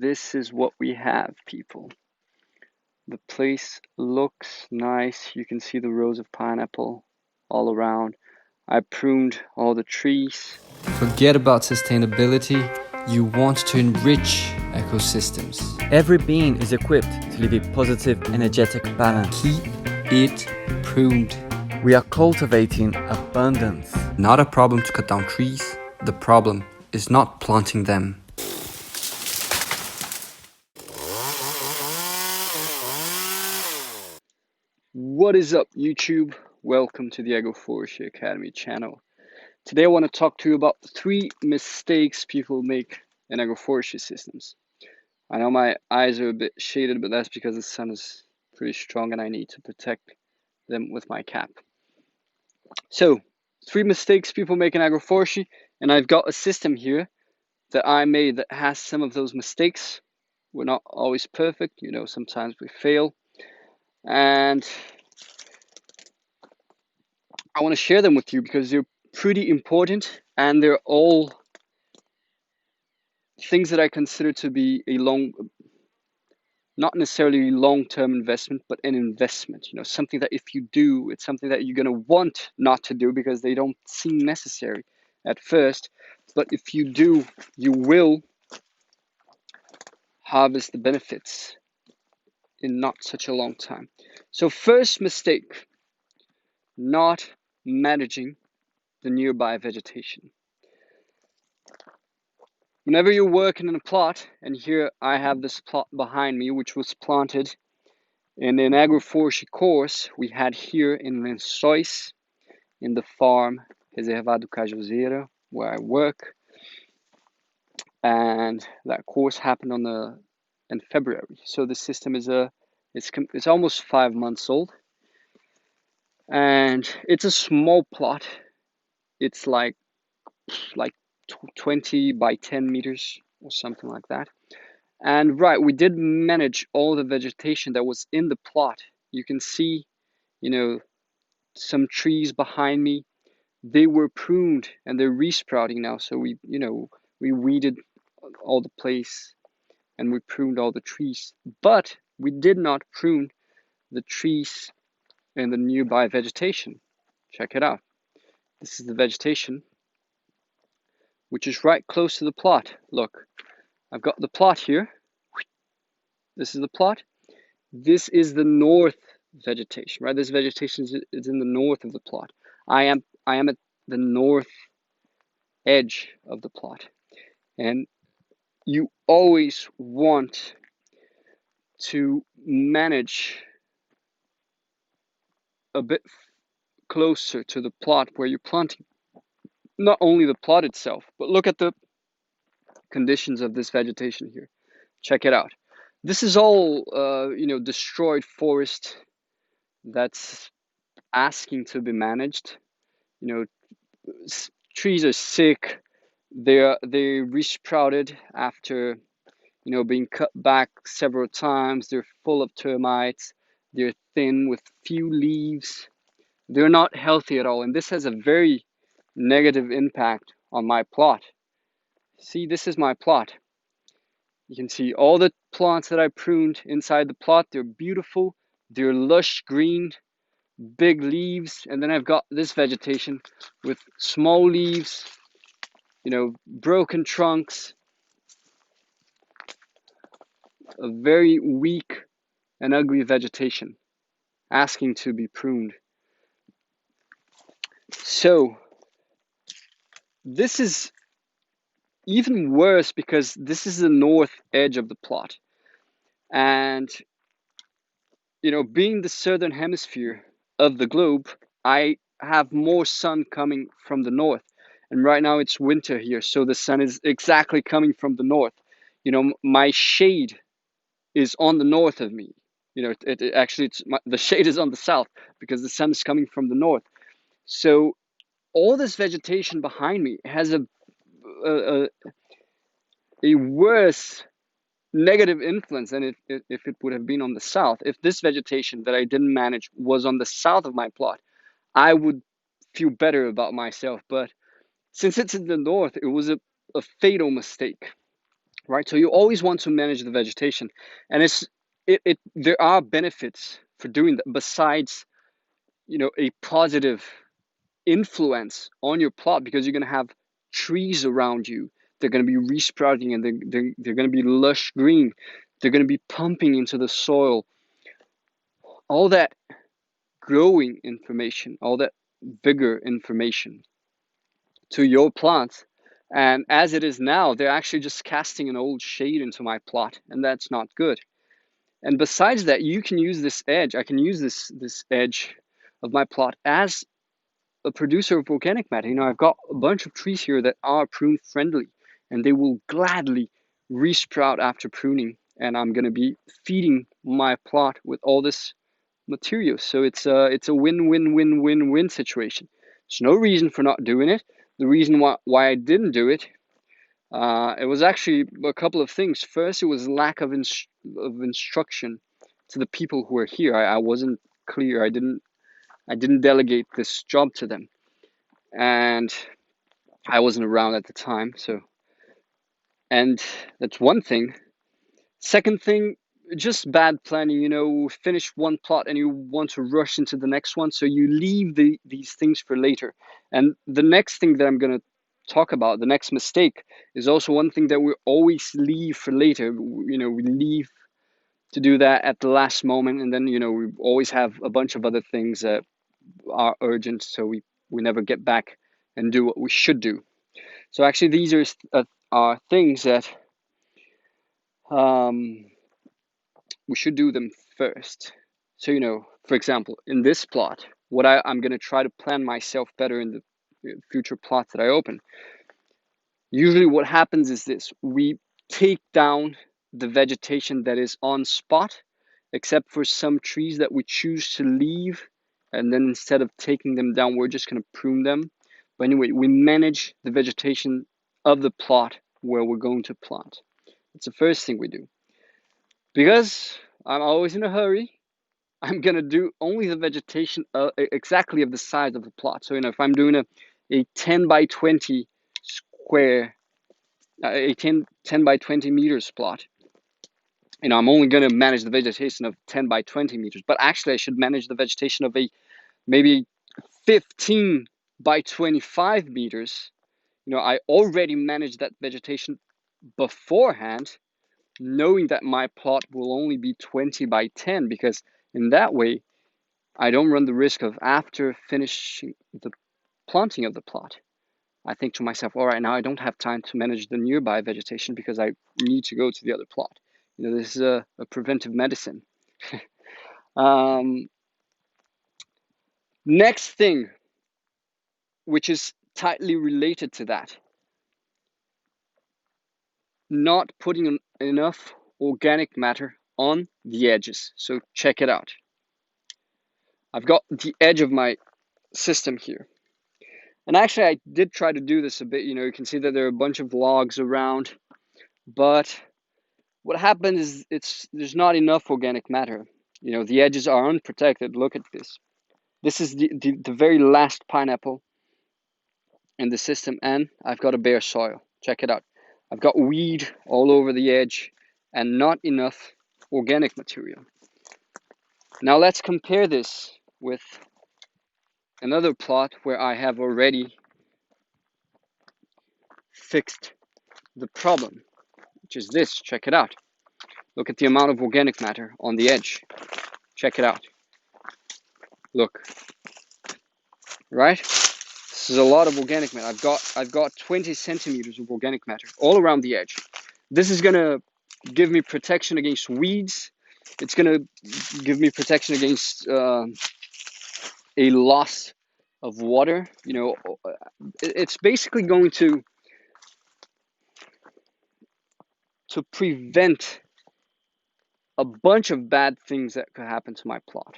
this is what we have, people. The place looks nice. You can see the rows of pineapple all around. I pruned all the trees. Forget about sustainability. You want to enrich ecosystems. Every being is equipped to live a positive, energetic balance. Keep it pruned. We are cultivating abundance. Not a problem to cut down trees. The problem is not planting them. What is up, YouTube? Welcome to the Agroforestry Academy channel. Today I want to talk to you about 3 mistakes people make in agroforestry systems. I know my eyes are a bit shaded, but that's because the sun is pretty strong and I need to protect them with my cap. So, 3 mistakes people make in agroforestry, and I've got a system here that I made that has some of those mistakes. We're not always perfect, sometimes we fail. And I want to share them with you because they're pretty important and they're all things that I consider to be not necessarily long-term investment, but an investment. Something that if you do, it's something that you're going to want not to do because they don't seem necessary at first. But if you do, you will harvest the benefits in not such a long time. So first mistake, not managing the nearby vegetation. Whenever you're working in a plot, and here I have this plot behind me, which was planted in an agroforestry course we had here in Lençóis, in the farm Reservado Cajuzeira, where I work. And that course happened in February. So the system is it's almost 5 months old. And it's a small plot. It's like 20 by 10 meters or something like that. And we did manage all the vegetation that was in the plot. You can see, some trees behind me. They were pruned and they're resprouting now. So we weeded all the place and we pruned all the trees. But we did not prune the trees in the nearby vegetation. Check it out. This is the vegetation, which is right close to the plot. Look, I've got the plot here. This is the plot. This is the north vegetation, right? This vegetation is in the north of the plot. I am at the north edge of the plot. And you always want to manage a bit closer to the plot where you're planting. Not only the plot itself, but look at the conditions of this vegetation here. Check it out. This is all, destroyed forest that's asking to be managed. Trees are sick. They resprouted after, being cut back several times. They're full of termites. They're thin with few leaves. They're not healthy at all, and this has a very negative impact on my plot. See, this is my plot. You can see all the plants that I pruned inside the plot. They're beautiful. They're lush green, big leaves. And then I've got this vegetation with small leaves, broken trunks, a very weak and ugly vegetation asking to be pruned. So this is even worse because this is the north edge of the plot. And, being the southern hemisphere of the globe, I have more sun coming from the north. And right now it's winter here, so the sun is exactly coming from the north. My shade is on the north of me. The shade is on the south because the sun is coming from the north. So all this vegetation behind me has a worse negative influence than if it would have been on the south. If this vegetation that I didn't manage was on the south of my plot, I would feel better about myself. But since it's in the north, it was a fatal mistake. right? So you always want to manage the vegetation, and there are benefits for doing that besides, a positive influence on your plot, because you're going to have trees around you. They're going to be resprouting, and they're going to be lush green. They're going to be pumping into the soil all that growing information, all that vigor information to your plants. And as it is now, they're actually just casting an old shade into my plot, and that's not good. And besides that, you can use this edge. I can use this edge of my plot as a producer of organic matter. I've got a bunch of trees here that are prune friendly, and they will gladly resprout after pruning. And I'm going to be feeding my plot with all this material. So it's a win-win-win-win-win situation. There's no reason for not doing it. The reason why I didn't do it, it was actually a couple of things. First, it was lack of instruction to the people who are here. I wasn't clear. I didn't delegate this job to them, and I wasn't around at the time. And that's one thing. Second thing, just bad planning. Finish one plot and you want to rush into the next one, so you leave these things for later. And the next thing that I'm going to talk about, the next mistake, is also one thing that we always leave for later. We leave to do that at the last moment, and then we always have a bunch of other things that are urgent, so we never get back and do what we should do. So actually, these are things that we should do them first. So for example, in this plot, what I'm going to try to plan myself better in the future plots that I open. Usually what happens is this: we take down the vegetation that is on spot, except for some trees that we choose to leave, and then instead of taking them down, we're just going to prune them. But anyway, we manage the vegetation of the plot where we're going to plant. That's the first thing we do. Because I'm always in a hurry, I'm going to do only the vegetation exactly of the size of the plot. So, if I'm doing a 10 by 20 square, a 10 by 20 meters plot, I'm only going to manage the vegetation of 10 by 20 meters. But actually, I should manage the vegetation of maybe 15 by 25 meters. I already managed that vegetation beforehand, knowing that my plot will only be 20 by 10, because in that way, I don't run the risk of, after finishing the planting of the plot, I think to myself, all right, now I don't have time to manage the nearby vegetation because I need to go to the other plot. This is a preventive medicine. Next thing, which is tightly related to that, not putting enough organic matter on the edges. So check it out. I've got the edge of my system here. And actually, I did try to do this a bit. You can see that there are a bunch of logs around. But what happens is there's not enough organic matter. The edges are unprotected. Look at this. This is the very last pineapple in the system, and I've got a bare soil. Check it out. I've got weed all over the edge and not enough organic material. Now let's compare this with another plot where I have already fixed the problem, which is this. Check it out. Look at the amount of organic matter on the edge. Check it out. Look. Right? This is a lot of organic matter. I've got 20 centimeters of organic matter all around the edge. This is gonna give me protection against weeds. It's gonna give me protection against a loss of water. It's basically going to prevent a bunch of bad things that could happen to my plot.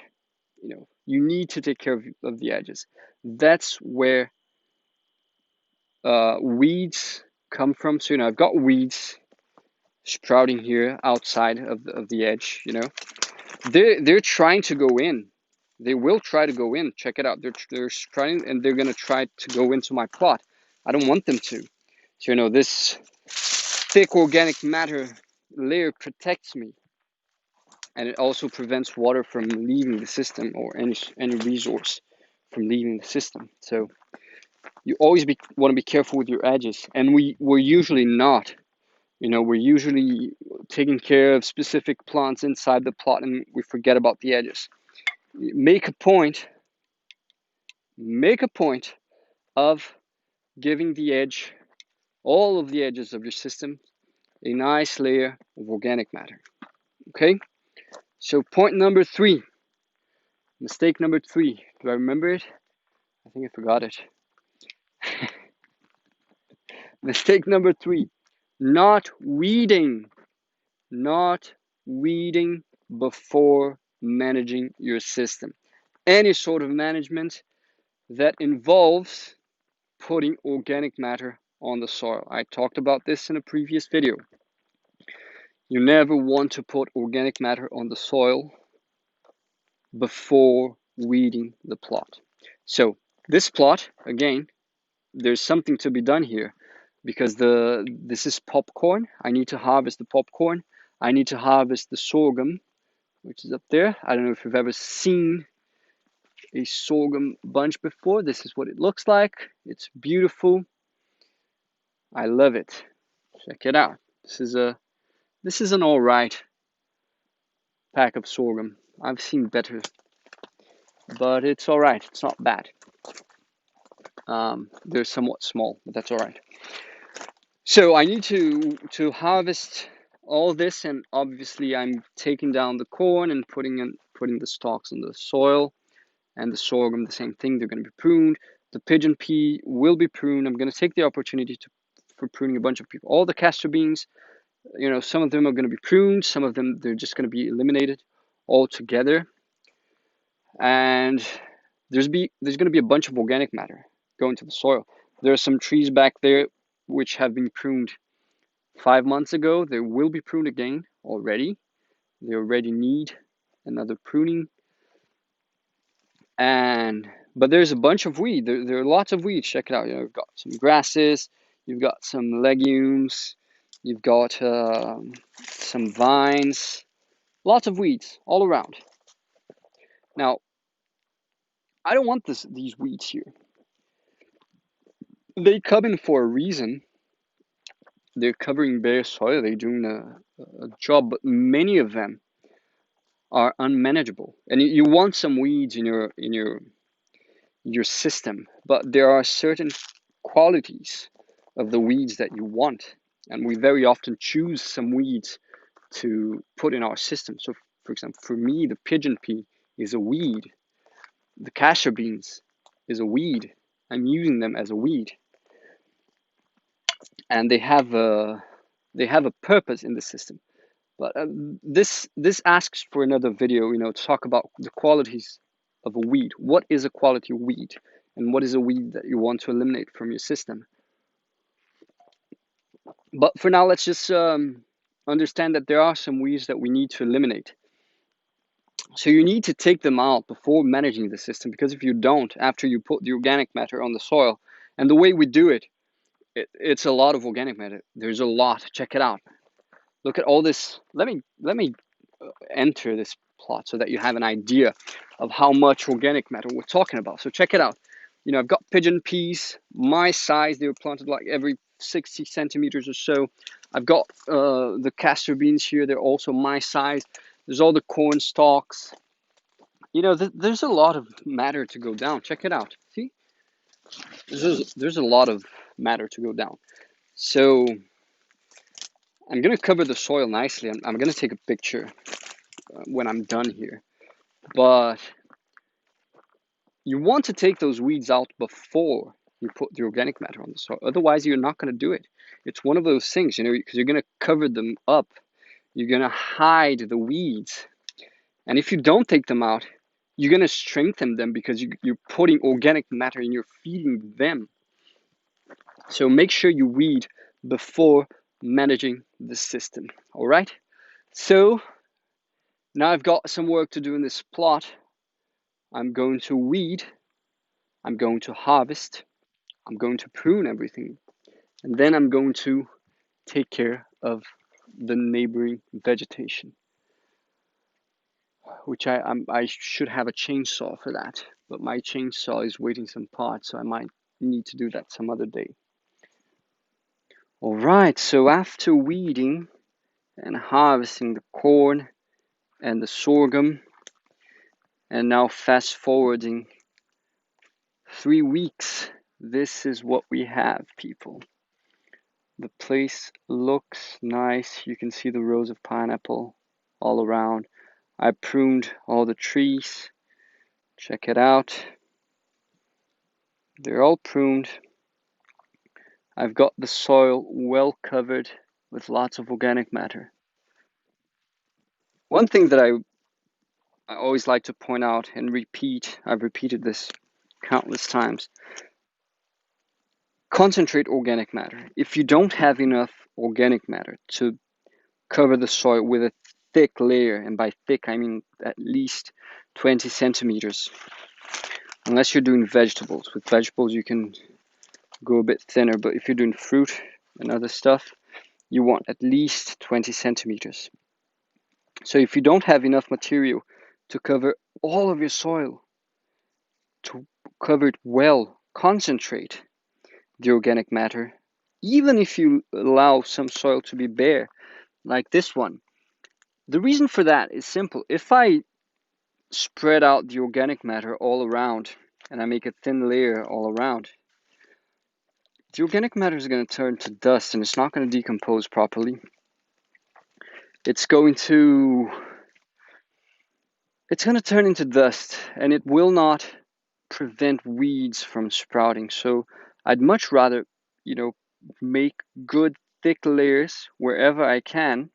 You need to take care of the edges. That's where weeds come from. So I've got weeds sprouting here outside of the edge. They're trying to go in. They will try to go in. Check it out. They're trying, and they're gonna try to go into my plot. I don't want them to. So this thick organic matter layer protects me, and it also prevents water from leaving the system, or any resource from leaving the system. So you always want to be careful with your edges, and we're usually not. We're usually taking care of specific plants inside the plot, and we forget about the edges. Make a point of giving the edge, all of the edges of your system, a nice layer of organic matter. Okay? So point number 3, mistake number 3. Do I remember it? I think I forgot it. Mistake number 3, not weeding. Not weeding before managing your system. Any sort of management that involves putting organic matter on the soil. I talked about this in a previous video. You never want to put organic matter on the soil before weeding the plot. So this plot, again, there's something to be done here, because this is popcorn. I need to harvest the popcorn. I need to harvest the sorghum, which is up there. I don't know if you've ever seen a sorghum bunch before. This is what it looks like. It's beautiful. I love it. Check it out. This is an all right pack of sorghum. I've seen better, but it's all right. It's not bad. They're somewhat small, but that's all right. So I need to harvest all this, and obviously I'm taking down the corn and putting the stalks in the soil, and the sorghum, the same thing. They're going to be pruned. The pigeon pea will be pruned. I'm going to take the opportunity for pruning a bunch of people. All the castor beans, some of them are going to be pruned. Some of them, they're just going to be eliminated altogether. And there's going to be a bunch of organic matter going to the soil. There are some trees back there which have been pruned 5 months ago. They will be pruned again already. They already need another pruning. But there's a bunch of weed. There are lots of weeds. Check it out. You've got some grasses. You've got some legumes. You've got some vines. Lots of weeds all around. Now, I don't want these weeds here. They come in for a reason. They're covering bare soil. They're doing a job, but many of them are unmanageable. And you want some weeds in your system, but there are certain qualities of the weeds that you want, and we very often choose some weeds to put in our system. So for example, for me, the pigeon pea is a weed. The castor beans is a weed. I'm using them as a weed, and they have a purpose in the system. But this asks for another video, to talk about the qualities of a weed. What is a quality weed, and what is a weed that you want to eliminate from your system? But for now, let's just understand that there are some weeds that we need to eliminate. So you need to take them out before managing the system, because if you don't, after you put the organic matter on the soil, and the way we do it's a lot of organic matter. There's a lot. Check it out. Look at all this. Let me enter this plot so that you have an idea of how much organic matter we're talking about. So check it out. I've got pigeon peas, my size. They were planted like every 60 centimeters or so. I've got the castor beans here. They're also my size. There's all the corn stalks. There's a lot of matter to go down. Check it out. See? There's a lot of matter to go down. So I'm going to cover the soil nicely. I'm going to take a picture when I'm done here. But you want to take those weeds out before you put the organic matter on the soil. Otherwise, you're not going to do it. It's one of those things, because you're going to cover them up. You're going to hide the weeds. And if you don't take them out, you're going to strengthen them, because you're putting organic matter and you're feeding them. So make sure you weed before managing the system. All right? So now I've got some work to do in this plot. I'm going to weed. I'm going to harvest. I'm going to prune everything. And then I'm going to take care of the neighboring vegetation, which I should have a chainsaw for that, but my chainsaw is waiting some parts, so I might need to do that some other day. All right, so after weeding and harvesting the corn and the sorghum, and now fast forwarding 3 weeks, this is what we have, people. The place looks nice. You can see the rows of pineapple all around. I pruned all the trees. Check it out. They're all pruned. I've got the soil well covered with lots of organic matter. One thing that I always like to point out and repeat, I've repeated this countless times, concentrate organic matter. If you don't have enough organic matter to cover the soil with a thick layer, and by thick I mean at least 20 centimeters, unless you're doing vegetables. With vegetables you can go a bit thinner, but if you're doing fruit and other stuff, you want at least 20 centimeters. So if you don't have enough material to cover all of your soil, to cover it well, concentrate the organic matter, even if you allow some soil to be bare, like this one. The reason for that is simple. If I spread out the organic matter all around and I make a thin layer all around, the organic matter is going to turn to dust and it's not going to decompose properly. It's going to turn into dust, and it will not prevent weeds from sprouting. So I'd much rather, make good thick layers wherever I can,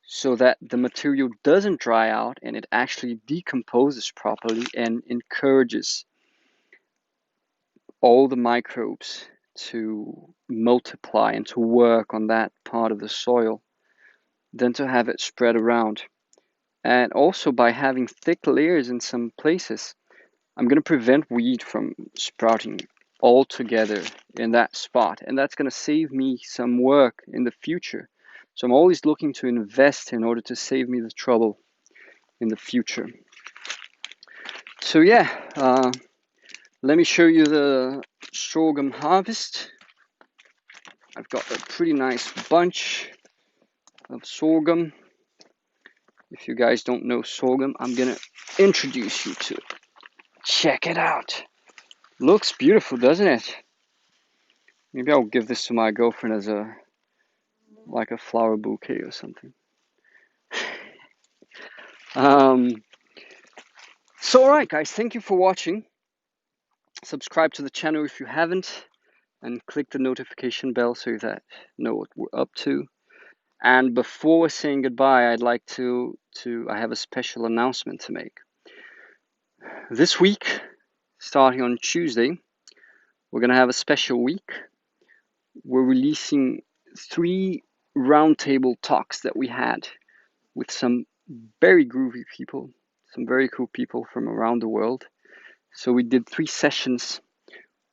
so that the material doesn't dry out and it actually decomposes properly and encourages all the microbes to multiply and to work on that part of the soil, than to have it spread around. And also, by having thick layers in some places, I'm going to prevent weed from sprouting all together in that spot, and that's going to save me some work in the future. So I'm always looking to invest in order to save me the trouble in the future. So yeah, let me show you the sorghum harvest. I've got a pretty nice bunch of sorghum. If you guys don't know sorghum, I'm gonna introduce you to it. Check it out. Looks beautiful, doesn't it? Maybe I'll give this to my girlfriend as a flower bouquet or something. So alright guys, thank you for watching. Subscribe to the channel if you haven't, and click the notification bell so that you know what we're up to. And before saying goodbye, I'd like I have a special announcement to make. This week, starting on Tuesday, we're going to have a special week. We're releasing 3 roundtable talks that we had with some very groovy people, some very cool people from around the world. So we did 3 sessions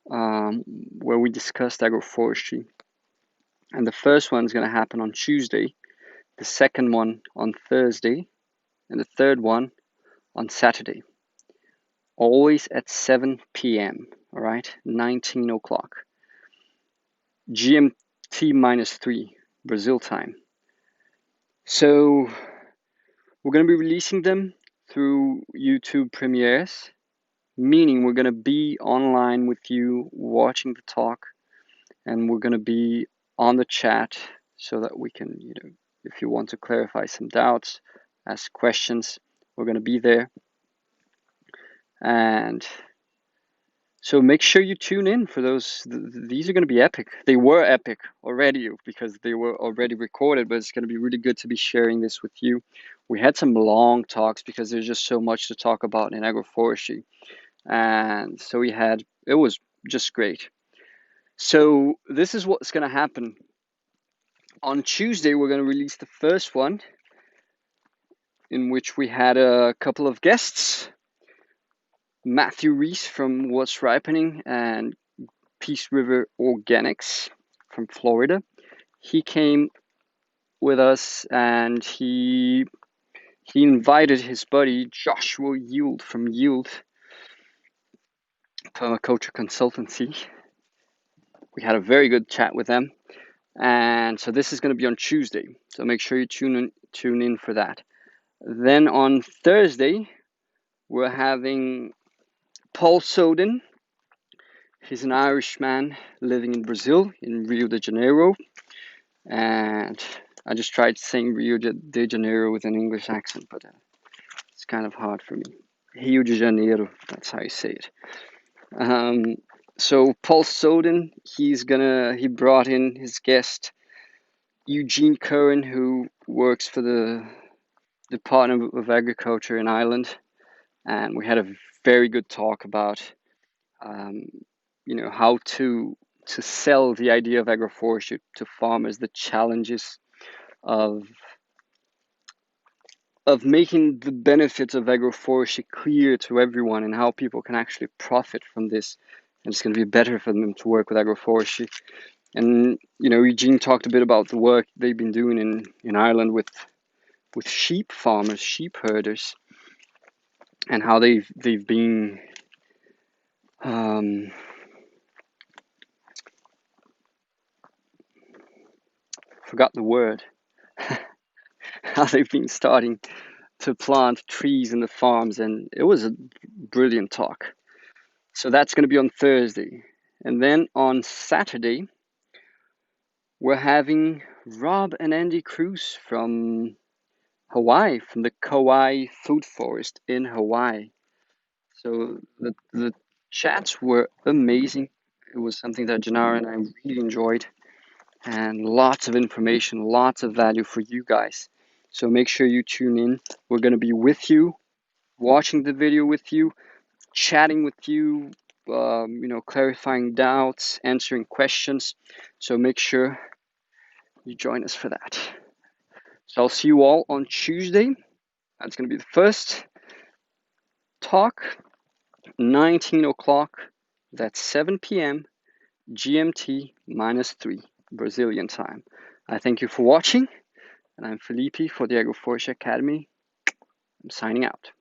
where we discussed agroforestry. And the first one is going to happen on Tuesday, the second one on Thursday, and the third one on Saturday. Always at 7 p.m., all right? 19 o'clock. GMT -3, Brazil time. So we're going to be releasing them through YouTube premieres, meaning we're going to be online with you watching the talk, and we're going to be on the chat so that we can, if you want to clarify some doubts, ask questions, we're going to be there. And so make sure you tune in for those. These are going to be epic. They were epic already because they were already recorded, but it's going to be really good to be sharing this with you. We had some long talks because there's just so much to talk about in agroforestry. And so it was just great. So this is what's going to happen. On Tuesday, we're going to release the first one, in which we had a couple of guests. Matthew Reese from What's Ripening and Peace River Organics from Florida. He came with us, and he invited his buddy Joshua Yield from Yield Permaculture Consultancy. We had a very good chat with them, and so this is going to be on Tuesday. So make sure you tune in for that. Then on Thursday, we're having Paul Soden. He's an Irishman living in Brazil, in Rio de Janeiro. And I just tried saying Rio de Janeiro with an English accent, but it's kind of hard for me. Rio de Janeiro, that's how you say it. So Paul Soden, he brought in his guest, Eugene Curran, who works for the Department of Agriculture in Ireland. And we had a very good talk about, how to sell the idea of agroforestry to farmers, the challenges of making the benefits of agroforestry clear to everyone, and how people can actually profit from this, and it's going to be better for them to work with agroforestry. And Eugene talked a bit about the work they've been doing in Ireland with sheep farmers, sheep herders, and how they've been forgot the word how they've been starting to plant trees in the farms, and it was a brilliant talk. So that's going to be on Thursday. And then on Saturday, we're having Rob and Andy Cruz from Hawaii, from the Kauai Food Forest in Hawaii. So the chats were amazing. It was something that Janara and I really enjoyed, and lots of information, lots of value for you guys. So make sure you tune in. We're going to be with you, watching the video with you, chatting with you, clarifying doubts, answering questions. So make sure you join us for that. So I'll see you all on Tuesday. That's going to be the first talk, 19 o'clock. That's 7 p.m. GMT -3 Brazilian time. I thank you for watching, and I'm Felipe for the Agroforestry Academy. I'm signing out.